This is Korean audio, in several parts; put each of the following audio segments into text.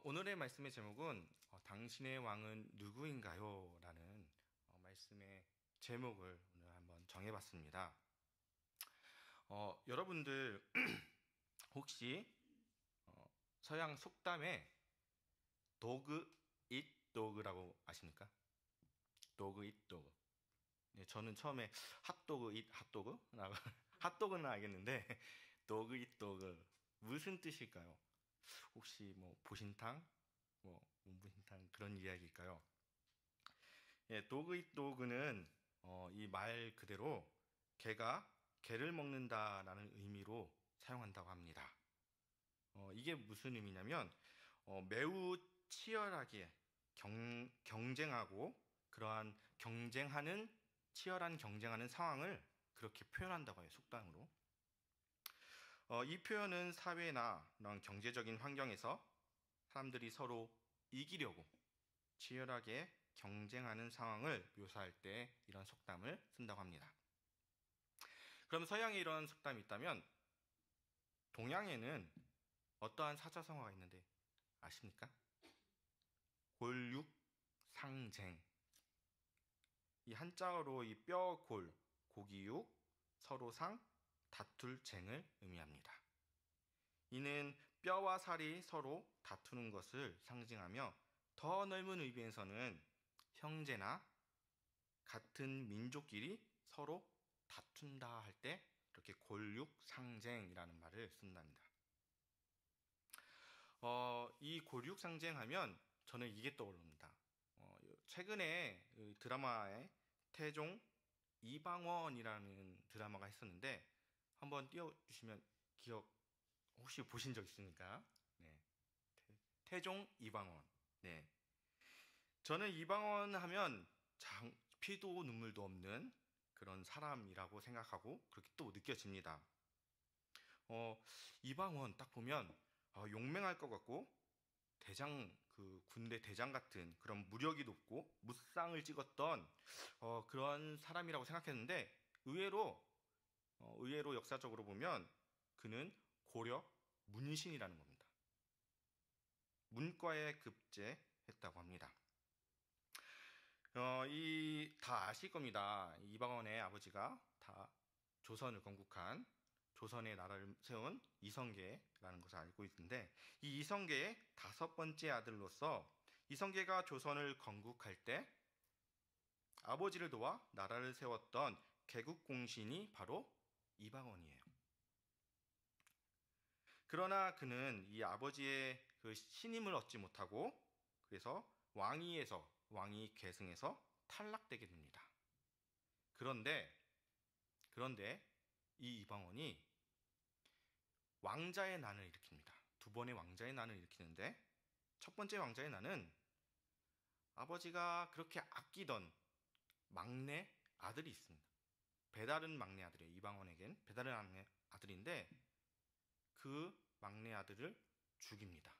오늘의 말씀의 제목은 당신의 왕은 누구인가요? 라는 말씀의 제목을 오늘 한번 정해봤습니다. 여러분들 혹시 서양 속담에 도그 잇 도그라고 아십니까? 도그 잇 도그. 네, 저는 처음에 핫도그 잇 핫도그라고 핫도그는 알겠는데 도그 잇 도그 무슨 뜻일까요? 혹시 뭐 보신탕, 뭐 문부신탕 그런 이야기일까요? 예, 도그 잇 도그는 이 말 그대로 개가 개를 먹는다라는 의미로 사용한다고 합니다. 이게 무슨 의미냐면 매우 치열하게 경쟁하고 그러한 치열한 경쟁하는 상황을 그렇게 표현한다고 해요, 속담으로. 이 표현은 사회나 이런 경제적인 환경에서 사람들이 서로 이기려고 치열하게 경쟁하는 상황을 묘사할 때 이런 속담을 쓴다고 합니다. 그럼 서양에 이런 속담이 있다면 동양에는 어떠한 사자성어가 있는데 아십니까? 골육상쟁. 이 한자어로 이 뼈, 골, 고기육, 서로 상, 다툴 쟁을 의미합니다. 이는 뼈와 살이 서로 다투는 것을 상징하며 더 넓은 의미에서는 형제나 같은 민족끼리 서로 다툰다 할 때 이렇게 골육상쟁이라는 말을 쓴답니다. 이 골육상쟁하면 저는 이게 떠오릅니다. 최근에 드라마에 태종 이방원이라는 드라마가 있었는데 한번 띄워주시면 기억 혹시 보신 적 있습니까? 네. 태종 이방원. 네. 저는 이방원 하면 피도 눈물도 없는 그런 사람이라고 생각하고 그렇게 또 느껴집니다. 이방원 딱 보면 용맹할 것 같고 군대 대장 같은 그런 무력이 높고 무쌍을 찍었던 그런 사람이라고 생각했는데 의외로 역사적으로 보면 그는 고려 문신이라는 겁니다. 문과에 급제했다고 합니다. 다 아실 겁니다. 이방원의 아버지가 다 조선을 건국한 조선의 나라를 세운 이성계라는 것을 알고 있는데 이 이성계의 5번째 아들로서 이성계가 조선을 건국할 때 아버지를 도와 나라를 세웠던 개국공신이 바로 이방원이에요. 그러나 그는 이 아버지의 그 신임을 얻지 못하고 그래서 왕위 계승에서 탈락되게 됩니다. 그런데 이 이방원이 왕자의 난을 일으킵니다. 2번의 왕자의 난을 일으키는데 첫 번째 왕자의 난은 아버지가 그렇게 아끼던 막내 아들이 있습니다. 배다른 막내 아들이에요. 이방원에겐 배다른 막내 아들인데 그 막내 아들을 죽입니다.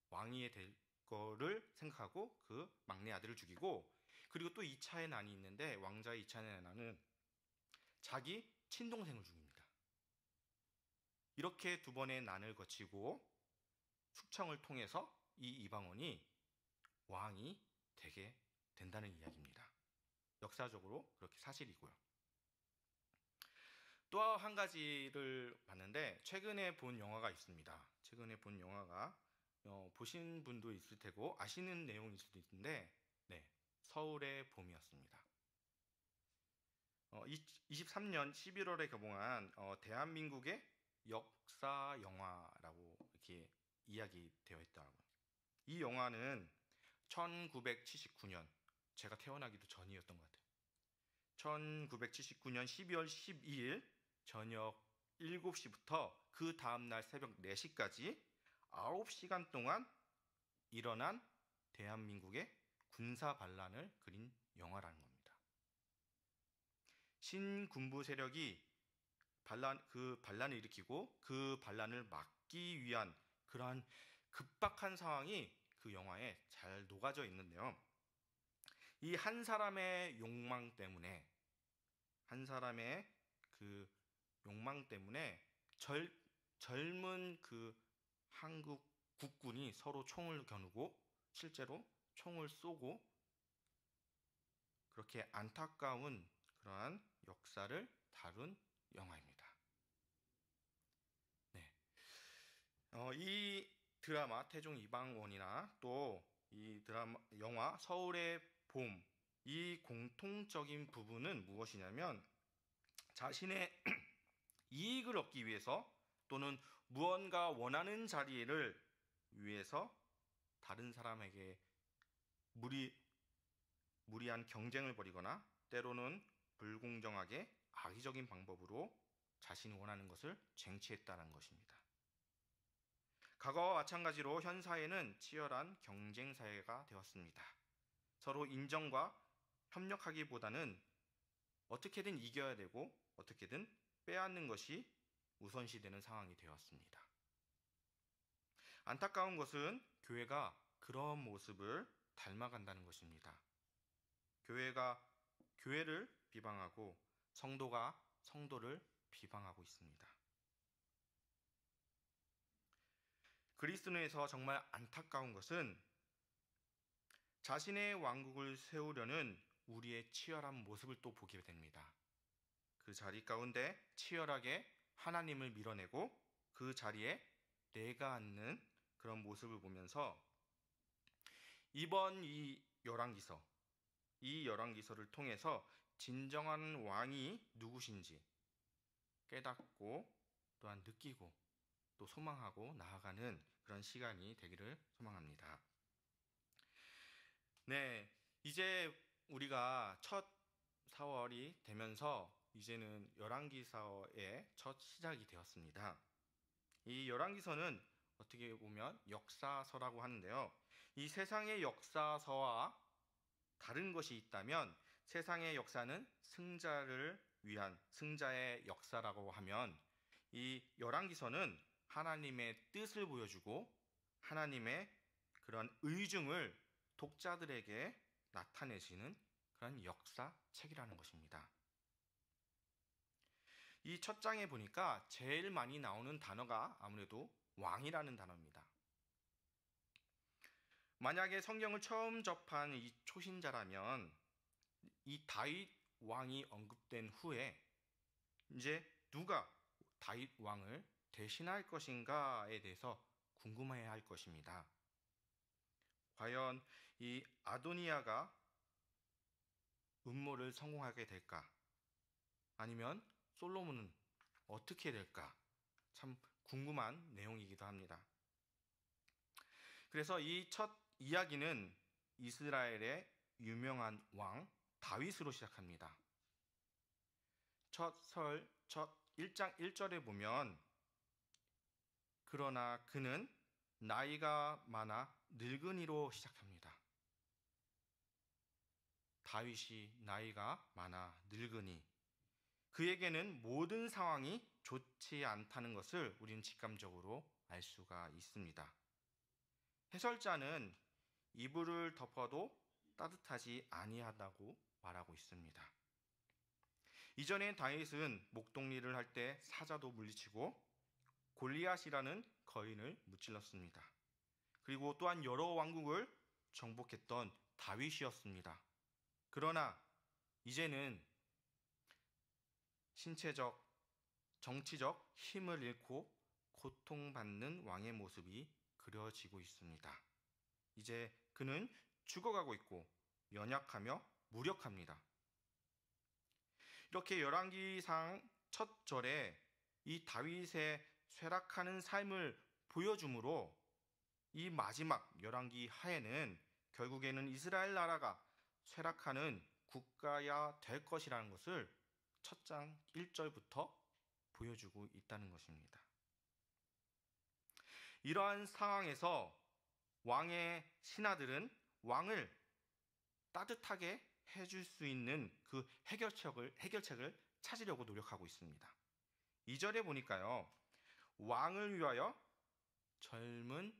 왕이 될 거를 생각하고 그 막내 아들을 죽이고 그리고 또 2차의 난이 있는데 왕자의 2차의 난은 자기 친동생을 죽입니다. 이렇게 2번의 난을 거치고 숙청을 통해서 이 이방원이 왕이 되게 된다는 이야기입니다. 역사적으로 그렇게 사실이고요. 또 한 가지를 봤는데 최근에 본 영화가 있습니다. 최근에 본 영화가 보신 분도 있을 테고 아시는 내용일 수도 있는데 서울의 봄이었습니다. 23년 11월에 개봉한 대한민국의 역사 영화라고 이렇게 이야기되어 있더라고요. 이 영화는 1979년 제가 태어나기도 전이었던 것 같아요. 1979년 12월 12일 저녁 7시부터 그 다음날 새벽 4시까지 9시간 동안 일어난 대한민국의 군사 반란을 그린 영화라는 겁니다. 신군부 세력이 반란을 일으키고 그 반란을 막기 위한 그러한 급박한 상황이 그 영화에 잘 녹아져 있는데요. 이 한 사람의 욕망 때문에 젊은 그 한국 국군이 서로 총을 겨누고 실제로 총을 쏘고 그렇게 안타까운 그러한 역사를 다룬 영화입니다. 네. 이 드라마 태종 이방원이나 또 이 드라마 영화 서울의 봄, 이 공통적인 부분은 무엇이냐면 자신의 이익을 얻기 위해서 또는 무언가 원하는 자리를 위해서 다른 사람에게 무리한 경쟁을 벌이거나 때로는 불공정하게 악의적인 방법으로 자신이 원하는 것을 쟁취했다는 것입니다. 과거와 마찬가지로 현 사회는 치열한 경쟁 사회가 되었습니다. 서로 인정과 협력하기보다는 어떻게든 이겨야 되고 어떻게든 빼앗는 것이 우선시되는 상황이 되었습니다. 안타까운 것은 교회가 그런 모습을 닮아간다는 것입니다. 교회가 교회를 비방하고 성도가 성도를 비방하고 있습니다. 그리스도인에서 정말 안타까운 것은 자신의 왕국을 세우려는 우리의 치열한 모습을 또 보게 됩니다. 그 자리 가운데 치열하게 하나님을 밀어내고 그 자리에 내가 앉는 그런 모습을 보면서 이번 이 열왕기서를 통해서 진정한 왕이 누구신지 깨닫고 또한 느끼고 또 소망하고 나아가는 그런 시간이 되기를 소망합니다. 네, 이제 우리가 첫 4월이 되면서 이제는 열왕기서의 첫 시작이 되었습니다. 이 열왕기서는 어떻게 보면 역사서라고 하는데요. 이 세상의 역사서와 다른 것이 있다면 세상의 역사는 승자를 위한 승자의 역사라고 하면 이 열왕기서는 하나님의 뜻을 보여주고 하나님의 그런 의중을 독자들에게 나타내시는 그런 역사책이라는 것입니다. 이 첫 장에 보니까 제일 많이 나오는 단어가 아무래도 왕이라는 단어입니다. 만약에 성경을 처음 접한 이 초신자라면 이 다윗 왕이 언급된 후에 이제 누가 다윗 왕을 대신할 것인가에 대해서 궁금해야 할 것입니다. 과연 이 아도니아가 음모를 성공하게 될까? 아니면 솔로몬은 어떻게 될까? 참 궁금한 내용이기도 합니다. 그래서 이 첫 이야기는 이스라엘의 유명한 왕 다윗으로 시작합니다. 첫 1장 1절에 보면 그러나 그는 나이가 많아 늙은이로 시작합니다. 다윗이 나이가 많아 늙은이. 그에게는 모든 상황이 좋지 않다는 것을 우리는 직감적으로 알 수가 있습니다. 해설자는 이불을 덮어도 따뜻하지 아니하다고 말하고 있습니다. 이전에 다윗은 목동리를 할 때 사자도 물리치고 골리앗이라는 거인을 무찔렀습니다. 그리고 또한 여러 왕국을 정복했던 다윗이었습니다. 그러나 이제는 신체적, 정치적 힘을 잃고 고통받는 왕의 모습이 그려지고 있습니다. 이제 그는 죽어가고 있고 연약하며 무력합니다. 이렇게 열왕기상 첫 절에 이 다윗의 쇠락하는 삶을 보여주므로 이 마지막 열왕기 하에는 결국에는 이스라엘 나라가 쇠락하는 국가야 될 것이라는 것을 첫 장 1절부터 보여주고 있다는 것입니다. 이러한 상황에서 왕의 신하들은 왕을 따뜻하게 해줄 수 있는 그 해결책을 찾으려고 노력하고 있습니다. 2절에 보니까요. 왕을 위하여 젊은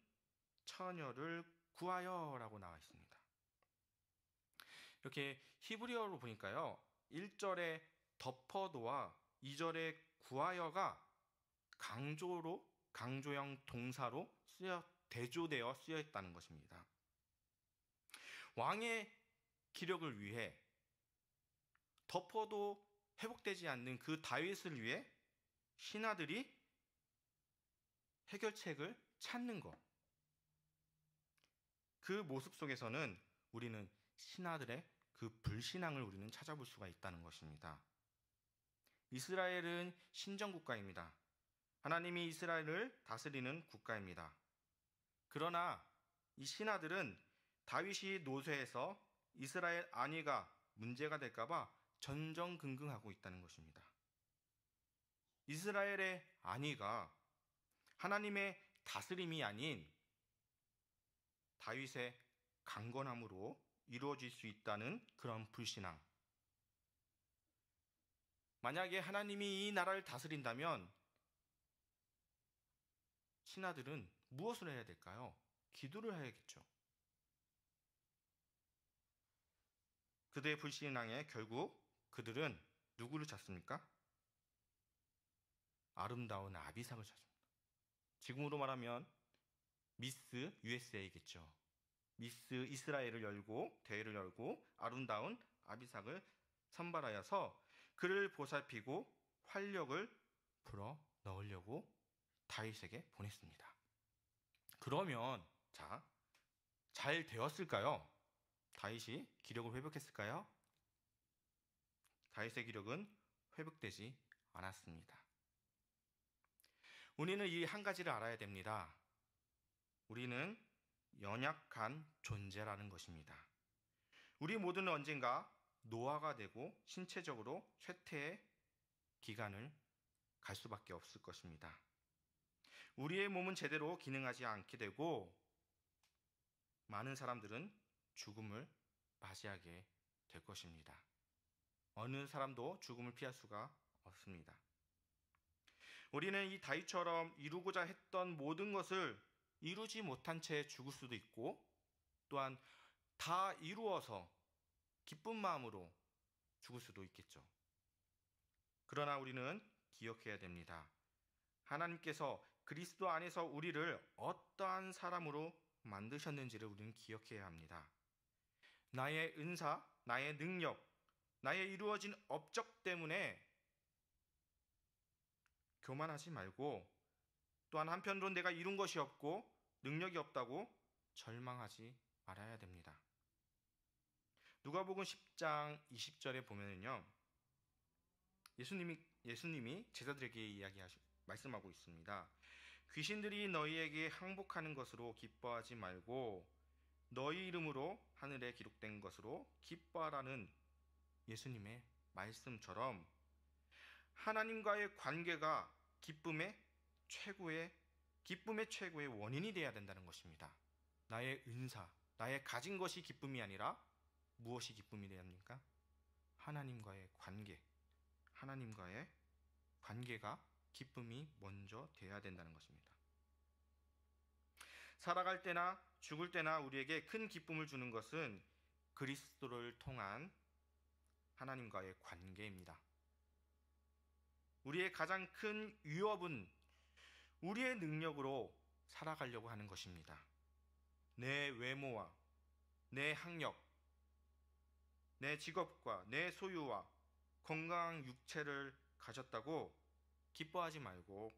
처녀를 구하여 라고 나와 있습니다. 이렇게 히브리어로 보니까요. 1절에 덮어도와 2절에 구하여가 강조로 강조형 동사로 대조되어 쓰여 있다는 것입니다. 왕의 기력을 위해 덮어도 회복되지 않는 그 다윗을 위해 신하들이 해결책을 찾는 것. 그 모습 속에서는 우리는 신하들의 그 불신앙을 우리는 찾아볼 수가 있다는 것입니다. 이스라엘은 신정국가입니다. 하나님이 이스라엘을 다스리는 국가입니다. 그러나 이 신하들은 다윗이 노쇠해서 이스라엘 안위가 문제가 될까봐 전전긍긍하고 있다는 것입니다. 이스라엘의 안위가 하나님의 다스림이 아닌 다윗의 강건함으로 이루어질 수 있다는 그런 불신앙. 만약에 하나님이 이 나라를 다스린다면 신하들은 무엇을 해야 될까요? 기도를 해야겠죠. 그들의 불신앙에 결국 그들은 누구를 찾습니까? 아름다운 아비삭을 찾습니다. 지금으로 말하면 미스 USA겠죠. 미스 이스라엘을 열고 대회를 열고 아름다운 아비삭을 선발하여서 그를 보살피고 활력을 불어 넣으려고 다윗에게 보냈습니다. 그러면 잘 되었을까요? 다윗이 기력을 회복했을까요? 다윗의 기력은 회복되지 않았습니다. 우리는 이 한 가지를 알아야 됩니다. 우리는 연약한 존재라는 것입니다. 우리 모두는 언젠가 노화가 되고 신체적으로 쇠퇴의 기간을 갈 수밖에 없을 것입니다. 우리의 몸은 제대로 기능하지 않게 되고 많은 사람들은 죽음을 맞이하게 될 것입니다. 어느 사람도 죽음을 피할 수가 없습니다. 우리는 이 다윗처럼 이루고자 했던 모든 것을 이루지 못한 채 죽을 수도 있고 또한 다 이루어서 기쁜 마음으로 죽을 수도 있겠죠. 그러나 우리는 기억해야 됩니다. 하나님께서 그리스도 안에서 우리를 어떠한 사람으로 만드셨는지를 우리는 기억해야 합니다. 나의 은사, 나의 능력, 나의 이루어진 업적 때문에 교만하지 말고 또한 한편으로 내가 이룬 것이 없고 능력이 없다고 절망하지 말아야 됩니다. 누가복음 10장 20절에 보면은요. 예수님이 제자들에게 말씀하고 있습니다. 귀신들이 너희에게 항복하는 것으로 기뻐하지 말고 너희 이름으로 하늘에 기록된 것으로 기뻐하라는 예수님의 말씀처럼 하나님과의 관계가 기쁨의 최고의 원인이 되어야 된다는 것입니다. 나의 은사, 나의 가진 것이 기쁨이 아니라 무엇이 기쁨이 되어야 합니까? 하나님과의 관계가 기쁨이 먼저 되어야 된다는 것입니다. 살아갈 때나 죽을 때나 우리에게 큰 기쁨을 주는 것은 그리스도를 통한 하나님과의 관계입니다. 우리의 가장 큰 위협은 우리의 능력으로 살아가려고 하는 것입니다. 내 외모와 내 학력, 내 직업과 내 소유와 건강한 육체를 가졌다고 기뻐하지 말고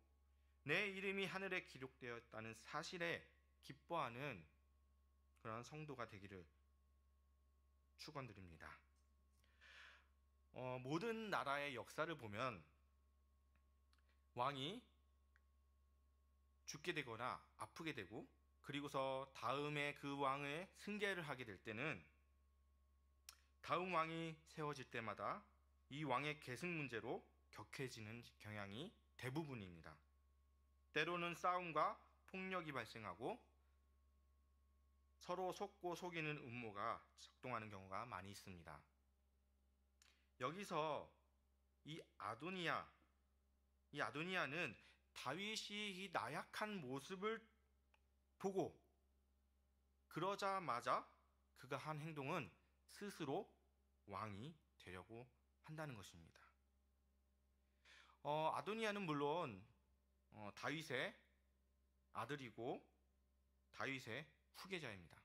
내 이름이 하늘에 기록되었다는 사실에 기뻐하는 그런 성도가 되기를 축원드립니다. 모든 나라의 역사를 보면 왕이 죽게 되거나 아프게 되고 그리고서 다음에 그 왕의 승계를 하게 될 때는 다음 왕이 세워질 때마다 이 왕의 계승 문제로 격해지는 경향이 대부분입니다. 때로는 싸움과 폭력이 발생하고 서로 속고 속이는 음모가 작동하는 경우가 많이 있습니다. 여기서 이 아도니아는 다윗이 이 나약한 모습을 보고 그러자마자 그가 한 행동은 스스로 왕이 되려고 한다는 것입니다. 아도니아는 물론 다윗의 아들이고 다윗의 후계자입니다.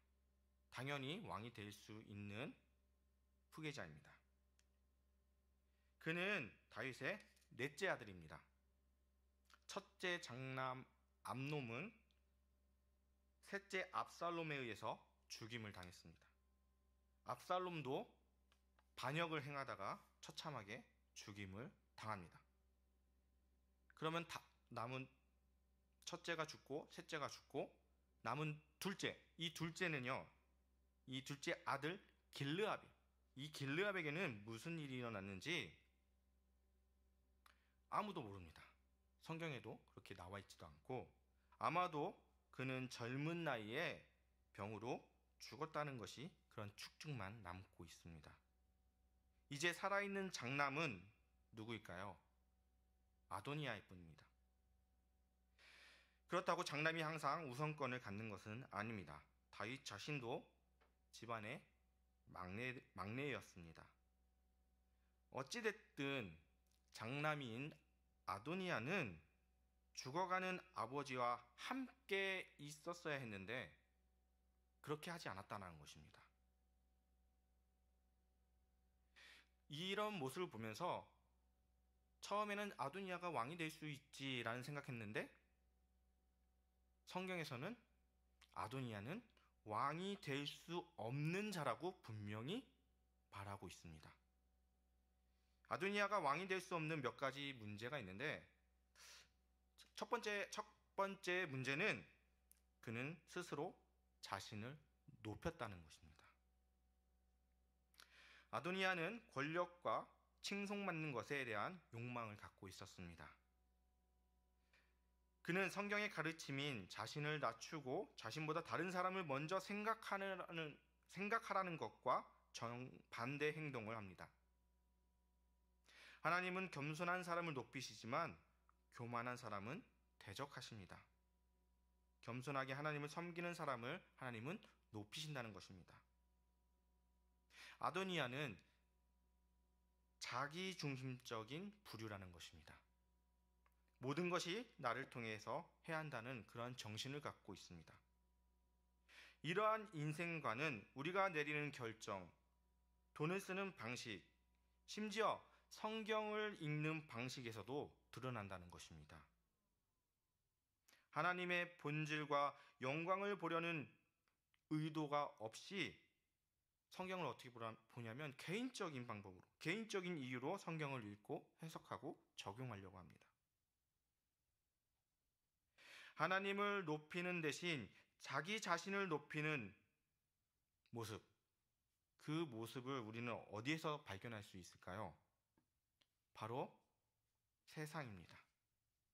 당연히 왕이 될 수 있는 후계자입니다. 그는 다윗의 넷째 아들입니다. 첫째 장남 암놈은 셋째 압살롬에 의해서 죽임을 당했습니다. 압살롬도 반역을 행하다가 처참하게 죽임을 당합니다. 그러면 남은 첫째가 죽고 셋째가 죽고 남은 둘째, 이 둘째는요, 이 둘째 아들 길르압이, 이 길르압에게는 무슨 일이 일어났는지 아무도 모릅니다. 성경에도 그렇게 나와 있지도 않고, 아마도 그는 젊은 나이에 병으로 죽었다는 것이 그런 축증만 남고 있습니다. 이제 살아있는 장남은 누구일까요? 아도니아일 뿐입니다. 그렇다고 장남이 항상 우선권을 갖는 것은 아닙니다. 다윗 자신도 집안의 막내였습니다. 어찌됐든 장남인 아도니아는 죽어가는 아버지와 함께 있었어야 했는데 그렇게 하지 않았다는 것입니다. 이런 모습을 보면서 처음에는 아도니아가 왕이 될 수 있지라는 생각했는데 성경에서는 아도니아는 왕이 될 수 없는 자라고 분명히 말하고 있습니다. 아도니아가 왕이 될 수 없는 몇 가지 문제가 있는데 첫 번째 문제는 그는 스스로 자신을 높였다는 것입니다. 아도니아는 권력과 칭송받는 것에 대한 욕망을 갖고 있었습니다. 그는 성경의 가르침인 자신을 낮추고 자신보다 다른 사람을 먼저 생각하라는 것과 정반대 행동을 합니다. 하나님은 겸손한 사람을 높이시지만 교만한 사람은 대적하십니다. 겸손하게 하나님을 섬기는 사람을 하나님은 높이신다는 것입니다. 아도니아는 자기중심적인 부류라는 것입니다. 모든 것이 나를 통해서 해야 한다는 그러한 정신을 갖고 있습니다. 이러한 인생관은 우리가 내리는 결정, 돈을 쓰는 방식, 심지어 성경을 읽는 방식에서도 드러난다는 것입니다. 하나님의 본질과 영광을 보려는 의도가 없이 성경을 어떻게 보냐면 개인적인 방법으로, 개인적인 이유로 성경을 읽고 해석하고 적용하려고 합니다. 하나님을 높이는 대신 자기 자신을 높이는 모습, 그 모습을 우리는 어디에서 발견할 수 있을까요? 바로 세상입니다.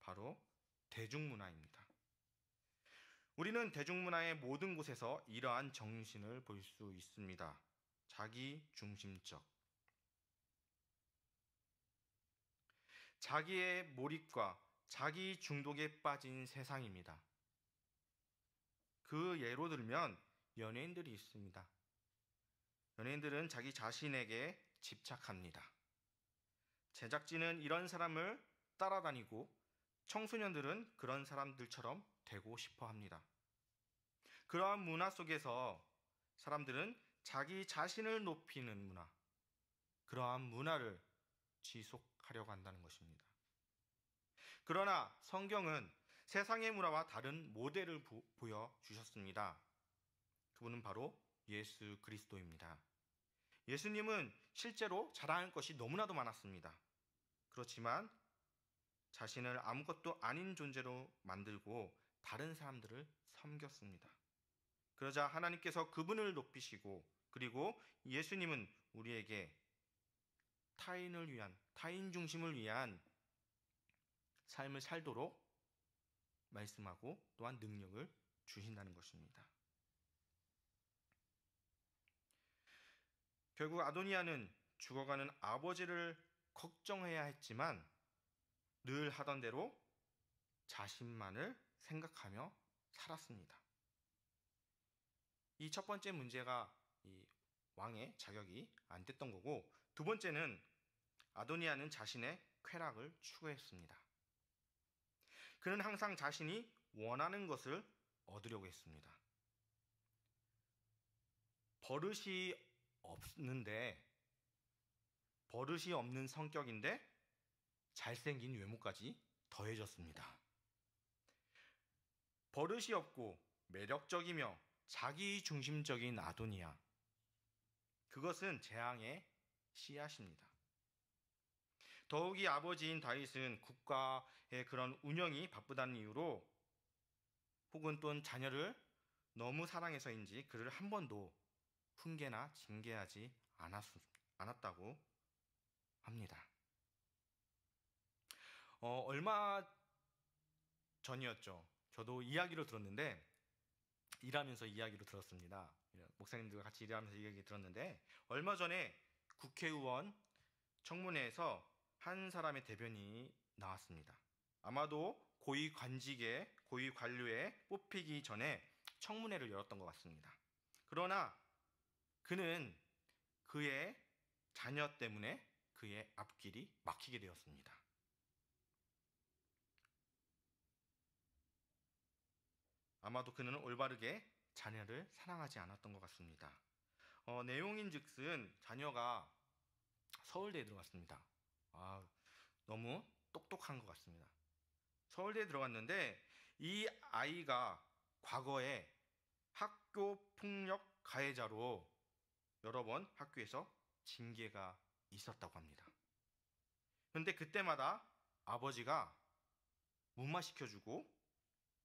바로 대중문화입니다. 우리는 대중문화의 모든 곳에서 이러한 정신을 볼 수 있습니다. 자기중심적. 자기의 몰입과 자기 중독에 빠진 세상입니다. 그 예로 들면 연예인들이 있습니다. 연예인들은 자기 자신에게 집착합니다. 제작진은 이런 사람을 따라다니고 청소년들은 그런 사람들처럼 되고 싶어 합니다. 그러한 문화 속에서 사람들은 자기 자신을 높이는 문화, 그러한 문화를 지속하려고 한다는 것입니다. 그러나 성경은 세상의 문화와 다른 모델을 보여주셨습니다. 그분은 바로 예수 그리스도입니다. 예수님은 실제로 자랑할 것이 너무나도 많았습니다. 그렇지만 자신을 아무것도 아닌 존재로 만들고 다른 사람들을 섬겼습니다. 그러자 하나님께서 그분을 높이시고, 그리고 예수님은 우리에게 타인을 위한, 타인 중심을 위한 삶을 살도록 말씀하고 또한 능력을 주신다는 것입니다. 결국 아도니아는 죽어가는 아버지를 걱정해야 했지만 늘 하던 대로 자신만을 생각하며 살았습니다. 이 첫 번째 문제가 이 왕의 자격이 안 됐던 거고, 두 번째는 아도니아는 자신의 쾌락을 추구했습니다. 그는 항상 자신이 원하는 것을 얻으려고 했습니다. 버릇이 없는 성격인데 잘생긴 외모까지 더해졌습니다. 버릇이 없고 매력적이며 자기중심적인 아도니아, 그것은 재앙의 씨앗입니다. 더욱이 아버지인 다윗은 국가의 그런 운영이 바쁘다는 이유로 혹은 또 자녀를 너무 사랑해서인지 그를 한 번도 훈계나 징계하지 않았다고 합니다. 얼마 전이었죠. 저도 이야기로 들었는데, 일하면서 이야기로 들었습니다. 목사님들과 같이 일하면서 이야기 들었는데, 얼마 전에 국회의원 청문회에서 한 사람의 대변인이 나왔습니다. 아마도 고위 관료에 뽑히기 전에 청문회를 열었던 것 같습니다. 그러나 그는 그의 자녀 때문에 그의 앞길이 막히게 되었습니다. 아마도 그는 올바르게 자녀를 사랑하지 않았던 것 같습니다. 내용인즉슨 자녀가 서울대에 들어갔습니다. 너무 똑똑한 것 같습니다. 서울대에 들어갔는데 이 아이가 과거에 학교 폭력 가해자로 여러 번 학교에서 징계가 있었다고 합니다. 그런데 그때마다 아버지가 무마시켜주고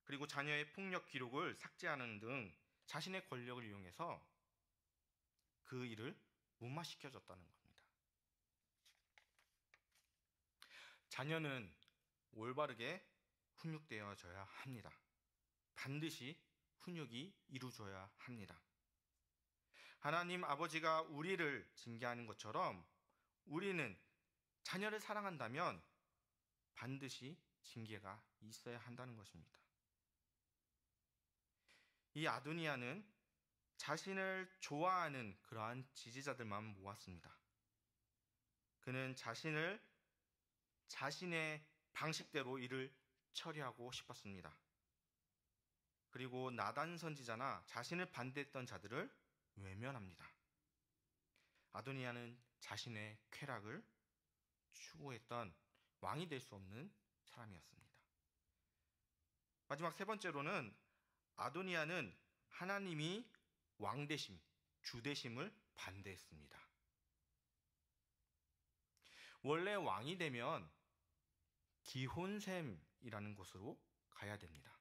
그리고 자녀의 폭력 기록을 삭제하는 등 자신의 권력을 이용해서 그 일을 무마시켜줬다는 겁니다. 자녀는 올바르게 훈육되어져야 합니다. 반드시 훈육이 이루어져야 합니다. 하나님 아버지가 우리를 징계하는 것처럼 우리는 자녀를 사랑한다면 반드시 징계가 있어야 한다는 것입니다. 이 아도니아는 자신을 좋아하는 그러한 지지자들만 모았습니다. 그는 자신의 방식대로 일을 처리하고 싶었습니다. 그리고 나단 선지자나 자신을 반대했던 자들을 외면합니다. 아도니아는 자신의 쾌락을 추구했던 왕이 될 수 없는 사람이었습니다. 마지막 세 번째로는 아도니아는 하나님이 왕되심, 주되심을 반대했습니다. 원래 왕이 되면 기혼샘이라는 곳으로 가야 됩니다.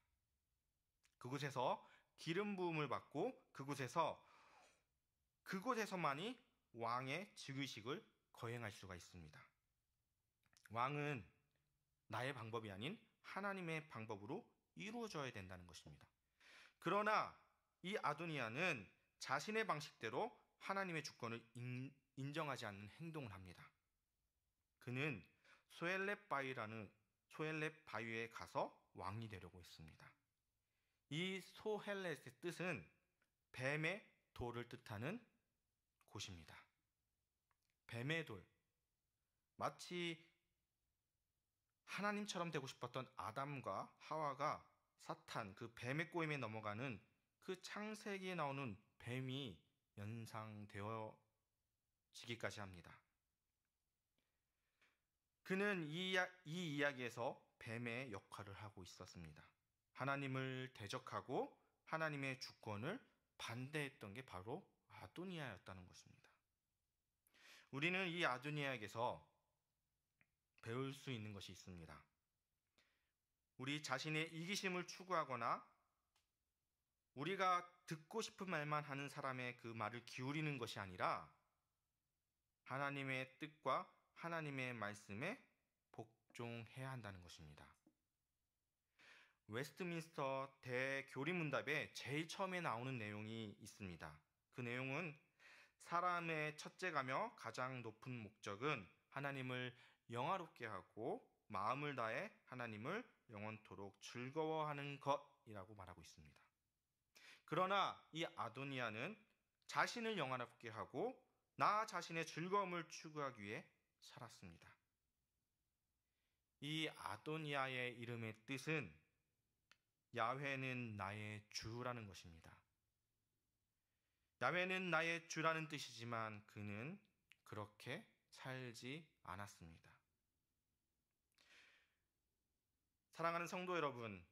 그곳에서 기름 부음을 받고 그곳에서만이 왕의 즉위식을 거행할 수가 있습니다. 왕은 나의 방법이 아닌 하나님의 방법으로 이루어져야 된다는 것입니다. 그러나 이 아도니아는 자신의 방식대로 하나님의 주권을 인정하지 않는 행동을 합니다. 그는 소엘렛 바위에 가서 왕이 되려고 했습니다. 이 소헬렛의 뜻은 뱀의 돌을 뜻하는 곳입니다. 뱀의 돌, 마치 하나님처럼 되고 싶었던 아담과 하와가 사탄, 그 뱀의 꼬임에 넘어가는 그 창세기에 나오는 뱀이 연상되어지기까지 합니다. 그는 이 이야기에서 뱀의 역할을 하고 있었습니다. 하나님을 대적하고 하나님의 주권을 반대했던 게 바로 아도니아였다는 것입니다. 우리는 이 아도니아에게서 배울 수 있는 것이 있습니다. 우리 자신의 이기심을 추구하거나 우리가 듣고 싶은 말만 하는 사람의 그 말을 기울이는 것이 아니라 하나님의 뜻과 하나님의 말씀에 복종해야 한다는 것입니다. 웨스트민스터 대교리문답에 제일 처음에 나오는 내용이 있습니다. 그 내용은 사람의 첫째가며 가장 높은 목적은 하나님을 영화롭게 하고 마음을 다해 하나님을 영원토록 즐거워하는 것이라고 말하고 있습니다. 그러나 이 아도니아는 자신을 영화롭게 하고 나 자신의 즐거움을 추구하기 위해 살았습니다. 이 아도니아의 이름의 뜻은 야훼는 나의 주라는 것입니다. 야훼는 나의 주라는 뜻이지만 그는 그렇게 살지 않았습니다. 사랑하는 성도 여러분,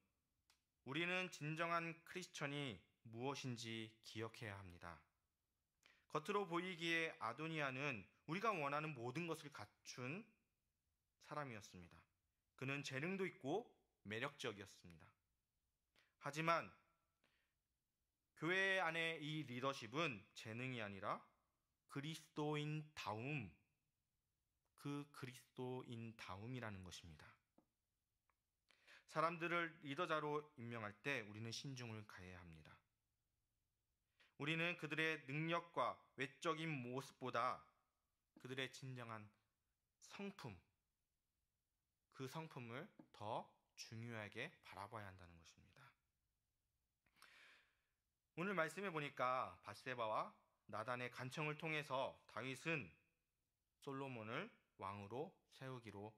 우리는 진정한 크리스천이 무엇인지 기억해야 합니다. 겉으로 보이기에 아도니아는 우리가 원하는 모든 것을 갖춘 사람이었습니다. 그는 재능도 있고 매력적이었습니다. 하지만 교회 안의 이 리더십은 재능이 아니라 그리스도인다움, 그 그리스도인다움이라는 것입니다. 사람들을 리더자로 임명할 때 우리는 신중을 가해야 합니다. 우리는 그들의 능력과 외적인 모습보다 그들의 진정한 성품, 그 성품을 더 중요하게 바라봐야 한다는 것입니다. 오늘 말씀해 보니까 밧세바와 나단의 간청을 통해서 다윗은 솔로몬을 왕으로 세우기로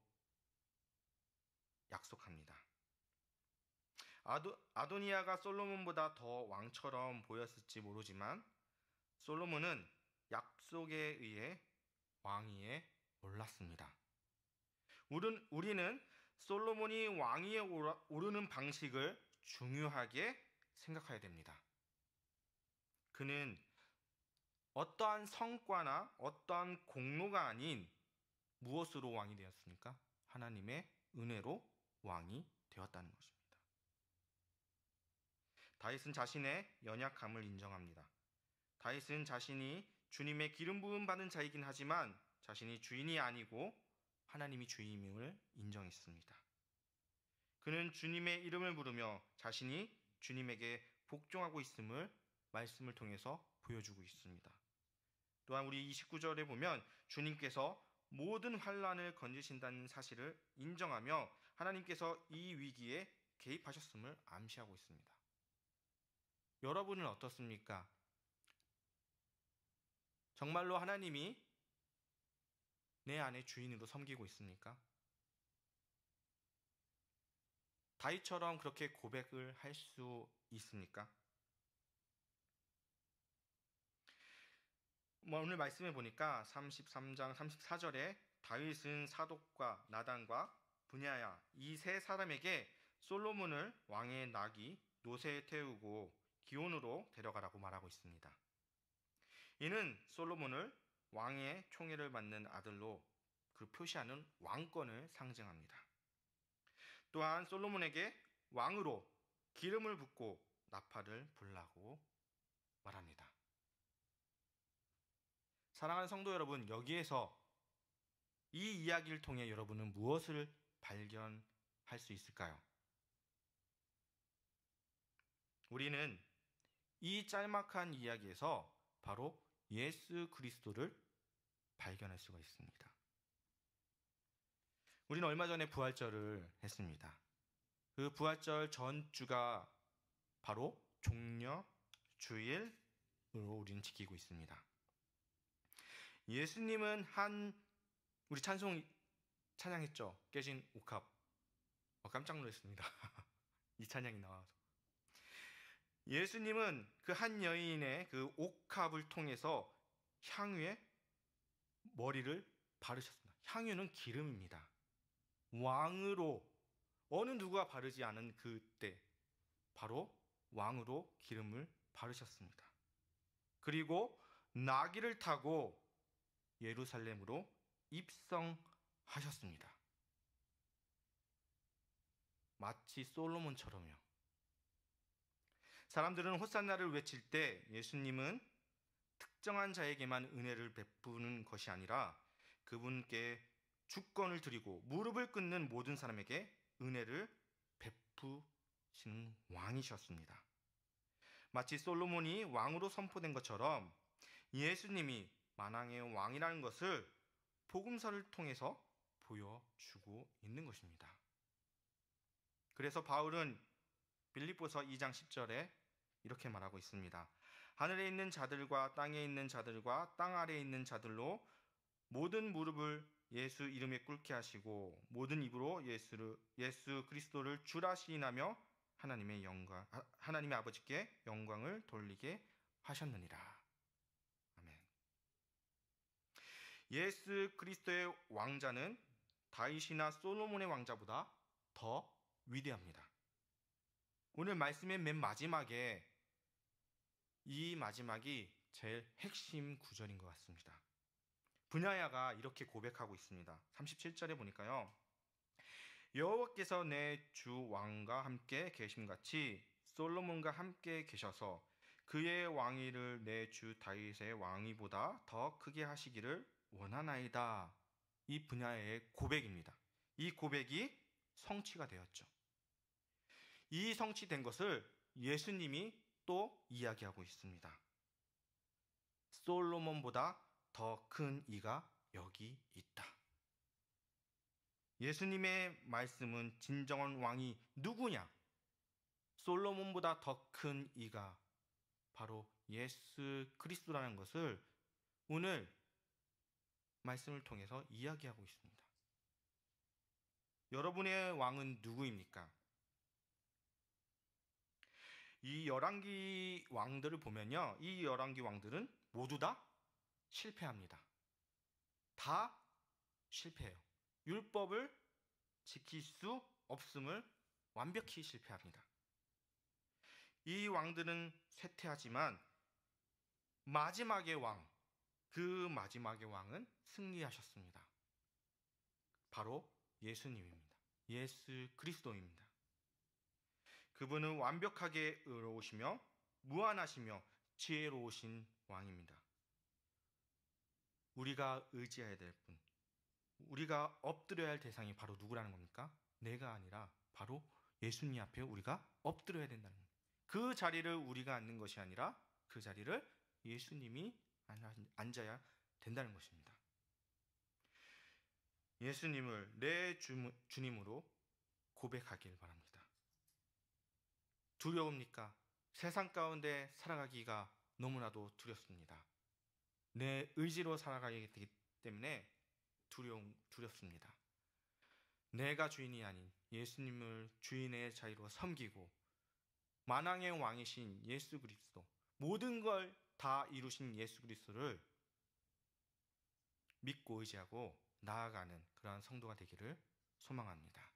약속합니다. 아도니아가 솔로몬보다 더 왕처럼 보였을지 모르지만 솔로몬은 약속에 의해 왕위에 올랐습니다. 우리는 솔로몬이 왕위에 오르는 방식을 중요하게 생각해야 됩니다. 그는 어떠한 성과나 어떠한 공로가 아닌 무엇으로 왕이 되었습니까? 하나님의 은혜로 왕이 되었다는 것입니다. 다윗은 자신의 연약함을 인정합니다. 다윗은 자신이 주님의 기름 부음 받은 자이긴 하지만 자신이 주인이 아니고 하나님이 주인임을 인정했습니다. 그는 주님의 이름을 부르며 자신이 주님에게 복종하고 있음을 말씀을 통해서 보여주고 있습니다. 또한 우리 29절에 보면 주님께서 모든 환난을 건지신다는 사실을 인정하며 하나님께서 이 위기에 개입하셨음을 암시하고 있습니다. 여러분은 어떻습니까? 정말로 하나님이 내 안에 주인으로 섬기고 있습니까? 다윗처럼 그렇게 고백을 할 수 있습니까? 오늘 말씀해 보니까 33장 34절에 다윗은 사독과 나단과 분야야 이 세 사람에게 솔로몬을 왕의 나귀 노새에 태우고 기온으로 데려가라고 말하고 있습니다. 이는 솔로몬을 왕의 총애를 받는 아들로 그 표시하는 왕권을 상징합니다. 또한 솔로몬에게 왕으로 기름을 붓고 나팔을 불라고 말합니다. 사랑하는 성도 여러분, 여기에서 이 이야기를 통해 여러분은 무엇을 발견할 수 있을까요? 우리는 이 짤막한 이야기에서 바로 예수 그리스도를 발견할 수가 있습니다. 우리는 얼마 전에 부활절을 했습니다. 그 부활절 전주가 바로 종려 주일으로 우리는 지키고 있습니다. 예수님은 우리 찬양했죠? 깨진 옥합. 깜짝 놀랐습니다. 이 찬양이 나와서. 예수님은 그 한 여인의 그 옥합을 통해서 향유에 머리를 바르셨습니다. 향유는 기름입니다. 왕으로 어느 누가 바르지 않은 그때 바로 왕으로 기름을 바르셨습니다. 그리고 나귀를 타고 예루살렘으로 입성하셨습니다. 마치 솔로몬처럼요. 사람들은 호산나를 외칠 때 예수님은 특정한 자에게만 은혜를 베푸는 것이 아니라 그분께 주권을 드리고 무릎을 꿇는 모든 사람에게 은혜를 베푸시는 왕이셨습니다. 마치 솔로몬이 왕으로 선포된 것처럼 예수님이 만왕의 왕이라는 것을 복음서를 통해서 보여주고 있는 것입니다. 그래서 바울은 빌립보서 2장 10절에 이렇게 말하고 있습니다. 하늘에 있는 자들과 땅에 있는 자들과 땅 아래에 있는 자들로 모든 무릎을 예수 이름에 꿇게 하시고 모든 입으로 예수 그리스도를 주라 시인하며 하나님의 아버지께 영광을 돌리게 하셨느니라. 아멘. 예수 그리스도의 왕자는 다윗이나 솔로몬의 왕자보다 더 위대합니다. 오늘 말씀의 맨 마지막에 이 마지막이 제일 핵심 구절인 것 같습니다. 브냐야가 이렇게 고백하고 있습니다. 37절에 보니까요. 여호와께서 내 주 왕과 함께 계심같이 솔로몬과 함께 계셔서 그의 왕위를 내 주 다윗의 왕위보다 더 크게 하시기를 원하나이다. 이 브냐야의 고백입니다. 이 고백이 성취가 되었죠. 이 성취된 것을 예수님이 또 이야기하고 있습니다. 솔로몬보다 더 큰 이가 여기 있다. 예수님의 말씀은 진정한 왕이 누구냐? 솔로몬보다 더 큰 이가 바로 예수 그리스도라는 것을 오늘 말씀을 통해서 이야기하고 있습니다. 여러분의 왕은 누구입니까? 이 열왕기 왕들을 보면요. 이 열왕기 왕들은 모두 다 실패합니다. 다 실패해요. 율법을 지킬 수 없음을 완벽히 실패합니다. 이 왕들은 쇠퇴하지만 마지막의 왕, 그 마지막의 왕은 승리하셨습니다. 바로 예수님입니다. 예수 그리스도입니다. 그분은 완벽하게 의로우시며 무한하시며 지혜로우신 왕입니다. 우리가 의지해야 될 분, 우리가 엎드려야 할 대상이 바로 누구라는 겁니까? 내가 아니라 바로 예수님 앞에 우리가 엎드려야 된다는 겁니다. 그 자리를 우리가 앉는 것이 아니라 그 자리를 예수님이 앉아야 된다는 것입니다. 예수님을 내 주님으로 고백하길 바랍니다. 두려웁니까? 세상 가운데 살아가기가 너무나도 두렵습니다. 내 의지로 살아가기 되기 때문에 두렵습니다. 내가 주인이 아닌 예수님을 주인의 자리로 섬기고 만왕의 왕이신 예수 그리스도, 모든 걸 다 이루신 예수 그리스도를 믿고 의지하고 나아가는 그러한 성도가 되기를 소망합니다.